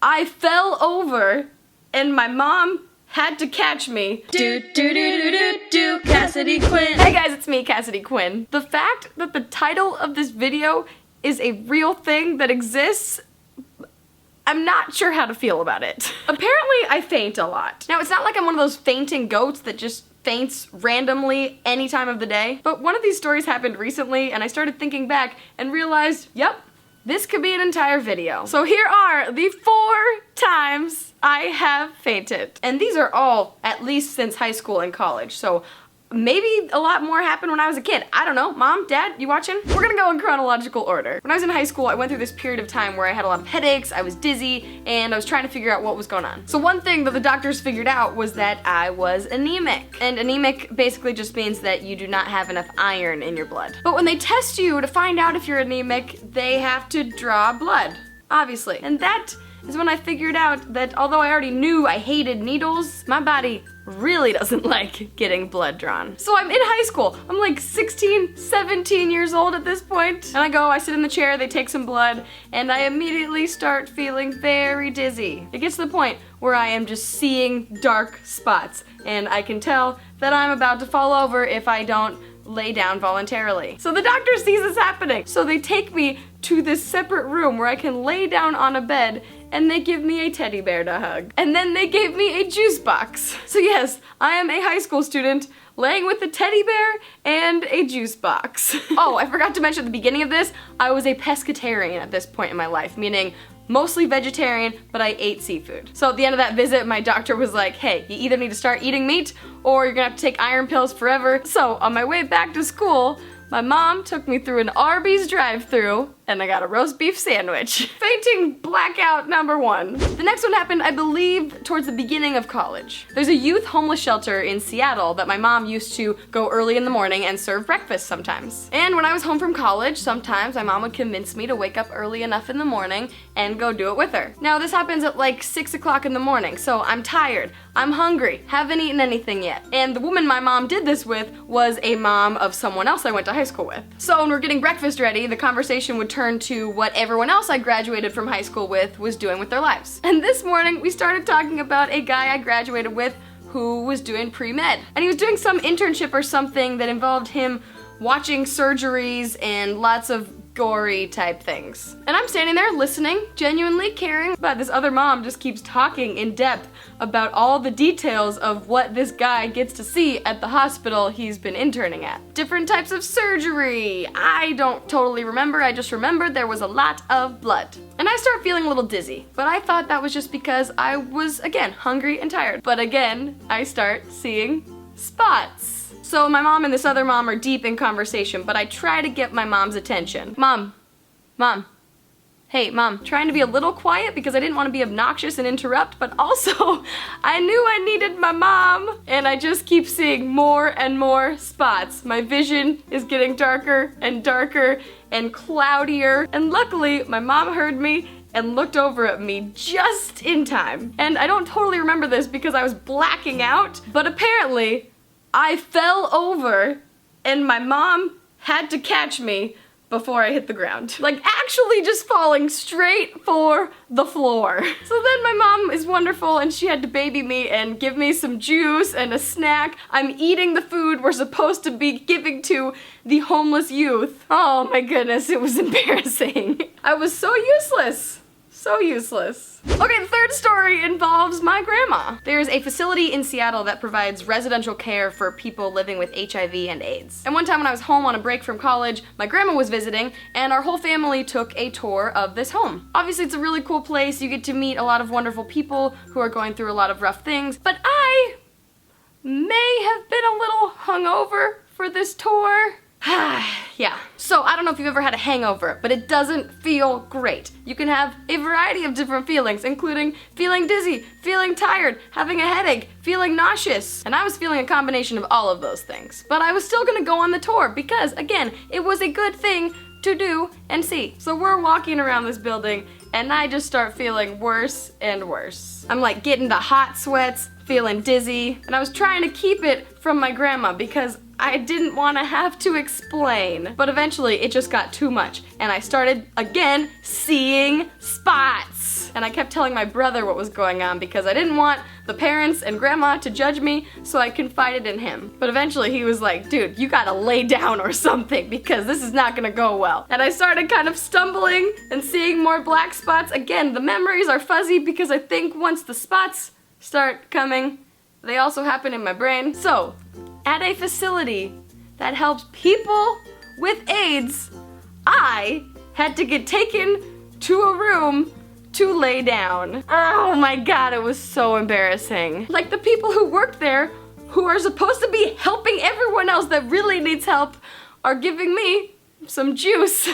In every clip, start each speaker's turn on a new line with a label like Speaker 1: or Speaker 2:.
Speaker 1: I fell over and my mom had to catch me. Cassidy Quinn. Hey guys, it's me, Cassidy Quinn. The fact that the title of this video is a real thing that exists, I'm not sure how to feel about it. Apparently, I faint a lot. Now, it's not like I'm one of those fainting goats that just faints randomly any time of the day, but one of these stories happened recently and I started thinking back and realized, yep, this could be an entire video. So here are the 4 times I have fainted. And these are all at least since high school and college, so maybe a lot more happened when I was a kid. I don't know. Mom, Dad, you watching? We're gonna go in chronological order. When I was in high school, I went through this period of time where I had a lot of headaches, I was dizzy, and I was trying to figure out what was going on. So one thing that the doctors figured out was that I was anemic. And anemic basically just means that you do not have enough iron in your blood. But when they test you to find out if you're anemic, they have to draw blood, obviously. And that is when I figured out that although I already knew I hated needles, my body really doesn't like getting blood drawn. So I'm in high school. I'm like 16, 17 years old at this point. And I sit in the chair, they take some blood, and I immediately start feeling very dizzy. It gets to the point where I am just seeing dark spots, and I can tell that I'm about to fall over if I don't lay down voluntarily. So the doctor sees this happening. So they take me to this separate room where I can lay down on a bed and they give me a teddy bear to hug. And then they gave me a juice box. So yes, I am a high school student laying with a teddy bear and a juice box. Oh, I forgot to mention at the beginning of this, I was a pescatarian at this point in my life, meaning mostly vegetarian, but I ate seafood. So at the end of that visit, my doctor was like, hey, you either need to start eating meat or you're gonna have to take iron pills forever. So on my way back to school, my mom took me through an Arby's drive-thru and I got a roast beef sandwich. Fainting blackout number 1. The next one happened, I believe, towards the beginning of college. There's a youth homeless shelter in Seattle that my mom used to go early in the morning and serve breakfast sometimes. And when I was home from college, sometimes my mom would convince me to wake up early enough in the morning and go do it with her. Now this happens at like 6 o'clock in the morning, so I'm tired, I'm hungry, haven't eaten anything yet. And the woman my mom did this with was a mom of someone else I went to high school with. So when we're getting breakfast ready, the conversation would turn to what everyone else I graduated from high school with was doing with their lives. And this morning we started talking about a guy I graduated with who was doing pre-med. And he was doing some internship or something that involved him watching surgeries and lots of gory type things. And I'm standing there listening, genuinely caring, but this other mom just keeps talking in depth about all the details of what this guy gets to see at the hospital he's been interning at. Different types of surgery. I don't totally remember, I just remembered there was a lot of blood. And I start feeling a little dizzy, but I thought that was just because I was, again, hungry and tired. But again, I start seeing spots. So my mom and this other mom are deep in conversation, but I try to get my mom's attention. Mom, hey mom, trying to be a little quiet because I didn't want to be obnoxious and interrupt, but also I knew I needed my mom, and I just keep seeing more and more spots. My vision is getting darker and darker and cloudier, and luckily my mom heard me and looked over at me just in time. And I don't totally remember this because I was blacking out, but apparently I fell over and my mom had to catch me before I hit the ground. Like actually just falling straight for the floor. So then my mom is wonderful and she had to baby me and give me some juice and a snack. I'm eating the food we're supposed to be giving to the homeless youth. Oh my goodness, it was embarrassing. I was so useless. So useless. Okay, the third story involves my grandma. There's a facility in Seattle that provides residential care for people living with HIV and AIDS. And one time when I was home on a break from college, my grandma was visiting and our whole family took a tour of this home. Obviously it's a really cool place, you get to meet a lot of wonderful people who are going through a lot of rough things, but I may have been a little hungover for this tour. Yeah. So I don't know if you've ever had a hangover, but it doesn't feel great. You can have a variety of different feelings, including feeling dizzy, feeling tired, having a headache, feeling nauseous. And I was feeling a combination of all of those things. But I was still gonna go on the tour because, again, it was a good thing to do and see. So we're walking around this building and I just start feeling worse and worse. I'm like getting the hot sweats, feeling dizzy, and I was trying to keep it from my grandma because I didn't want to have to explain. But eventually it just got too much and I started again seeing spots. and I kept telling my brother what was going on because I didn't want the parents and grandma to judge me, so I confided in him. But eventually he was like, dude, you gotta lay down or something because this is not gonna go well. And I started kind of stumbling and seeing more black spots. Again, the memories are fuzzy because I think once the spots start coming, they also happen in my brain. So, at a facility that helps people with AIDS, I had to get taken to a room to lay down. Oh my god, it was so embarrassing. Like, the people who work there, who are supposed to be helping everyone else that really needs help, are giving me some juice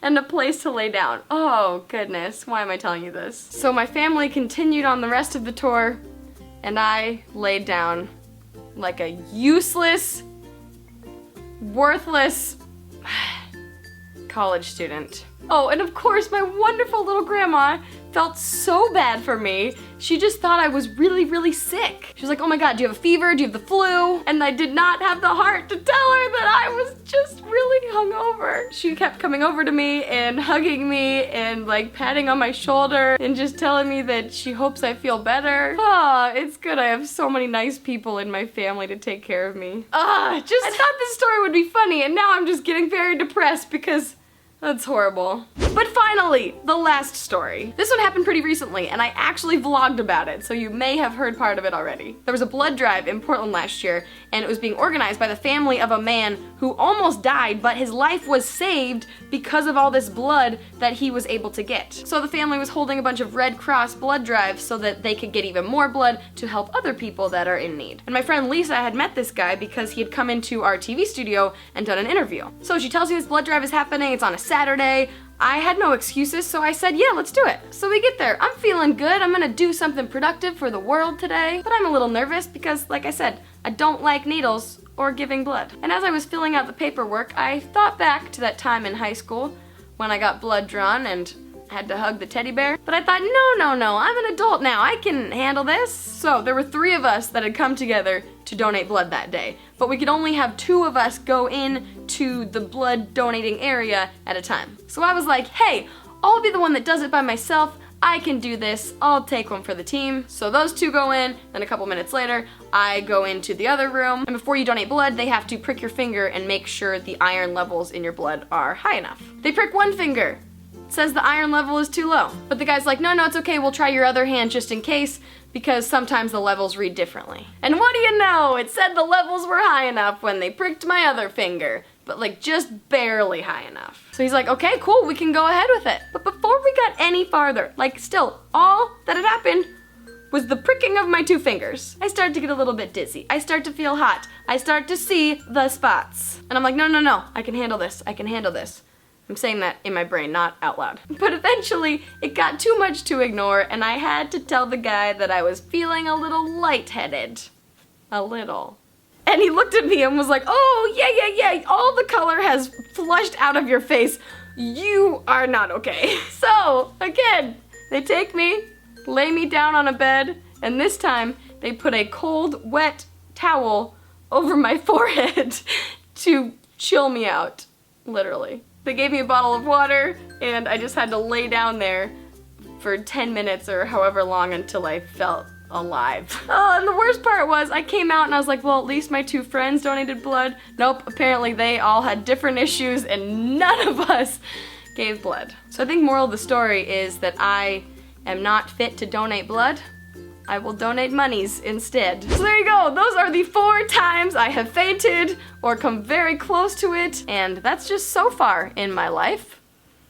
Speaker 1: and a place to lay down. Oh goodness, why am I telling you this? So my family continued on the rest of the tour, and I laid down like a useless, worthless college student. Oh, and of course my wonderful little grandma felt so bad for me. She just thought I was really, really sick. She was like, oh my god, do you have a fever? Do you have the flu? And I did not have the heart to tell her that I was just really hungover. She kept coming over to me and hugging me and like patting on my shoulder and just telling me that she hopes I feel better. Ah, it's good I have so many nice people in my family to take care of me. I thought this story would be funny, and now I'm just getting very depressed because that's horrible. But finally, the last story. This one happened pretty recently, and I actually vlogged about it, so you may have heard part of it already. There was a blood drive in Portland last year, and it was being organized by the family of a man who almost died, but his life was saved because of all this blood that he was able to get. So the family was holding a bunch of Red Cross blood drives so that they could get even more blood to help other people that are in need. And my friend Lisa had met this guy because he had come into our TV studio and done an interview. So she tells me this blood drive is happening, it's on a Saturday. I had no excuses, so I said, yeah, let's do it. So we get there. I'm feeling good. I'm gonna do something productive for the world today. But I'm a little nervous because, like I said, I don't like needles or giving blood. And as I was filling out the paperwork, I thought back to that time in high school when I got blood drawn and had to hug the teddy bear. But I thought, no, I'm an adult now. I can handle this. So there were 3 of us that had come together to donate blood that day. But we could only have 2 of us go in to the blood donating area at a time. So I was like, hey, I'll be the one that does it by myself. I can do this. I'll take one for the team. So those 2 go in, then a couple minutes later, I go into the other room. And before you donate blood, they have to prick your finger and make sure the iron levels in your blood are high enough. They prick one finger. Says the iron level is too low. But the guy's like, no, it's okay, we'll try your other hand just in case, because sometimes the levels read differently. And what do you know? It said the levels were high enough when they pricked my other finger, but like just barely high enough. So he's like, okay, cool, we can go ahead with it. But before we got any farther, like still, all that had happened was the pricking of my 2 fingers. I start to get a little bit dizzy. I start to feel hot. I start to see the spots. And I'm like, no, I can handle this. I can handle this. I'm saying that in my brain, not out loud. But eventually, it got too much to ignore, and I had to tell the guy that I was feeling a little lightheaded. A little. And he looked at me and was like, oh, yeah, all the color has flushed out of your face. You are not okay. So, again, they take me, lay me down on a bed, and this time, they put a cold, wet towel over my forehead to chill me out, literally. They gave me a bottle of water, and I just had to lay down there for 10 minutes or however long until I felt alive. Oh, and the worst part was I came out and I was like, well, at least my 2 friends donated blood. Nope, apparently they all had different issues and none of us gave blood. So I think moral of the story is that I am not fit to donate blood. I will donate monies instead. So there you go, those are the 4 times I have fainted or come very close to it, and that's just so far in my life.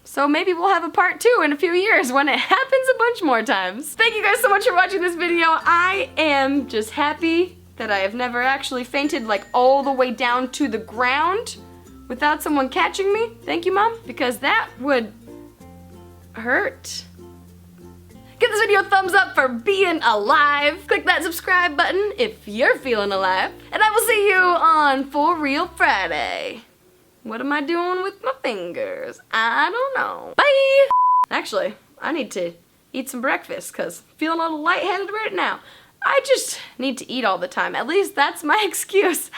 Speaker 1: So maybe we'll have a part 2 in a few years when it happens a bunch more times. Thank you guys so much for watching this video. I am just happy that I have never actually fainted like all the way down to the ground without someone catching me. Thank you, Mom, because that would hurt. Give this video a thumbs up for being alive. Click that subscribe button if you're feeling alive. And I will see you on For Real Friday. What am I doing with my fingers? I don't know. Bye! Actually, I need to eat some breakfast because I'm feeling a little lightheaded right now. I just need to eat all the time. At least that's my excuse.